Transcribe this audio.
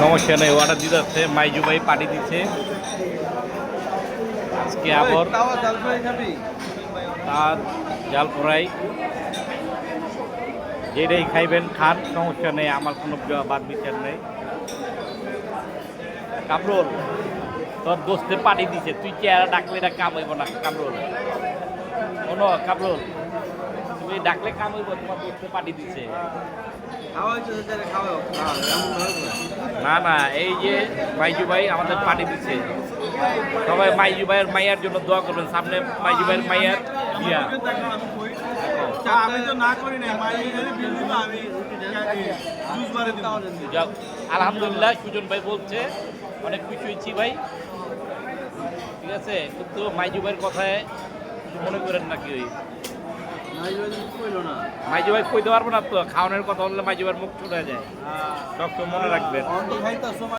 সমস্যা নেই, অর্ডার দিতে যাচ্ছে। মাইজু ভাই পাঠিয়ে দিচ্ছে আজকে আবার তার জাল ফ্রাই। যেটাই খাইবেন খান, সমস্যা নেই, আমার কোনো বাদ বিচার নেই। কামরুল, তোর দোস্তে পাঠিয়ে দিছে, তুই চেহারা ডাকলে এটা কাম হইব না। কামরুল শোনো, কামরুল তুমি ডাকলে কাম হইব, তোমার দোস্তে পাঠিয়ে দিছে। না না, এই যে মাইজু ভাই আমাদের পাঠিয়ে দিচ্ছে। সবাই মাইজু ভাইয়ের মাইয়ার জন্য দোয়া করবেন। সামনে মাইজু ভাইয়ের মাইয়ার বিয়া। যাক, আলহামদুলিল্লাহ, সুজন ভাই বলছে অনেক খুশি হয়েছি ভাই, ঠিক আছে। কিন্তু মাইজু ভাইয়ের কথায় কিছু মনে করেন নাকি? ওই মাইজু ভাই কইতে পারবো না তো, খাওয়ানোর কথা বললে মাইজু ভাইয়ের মুখ ছুটে যায়, সব মনে রাখবেন।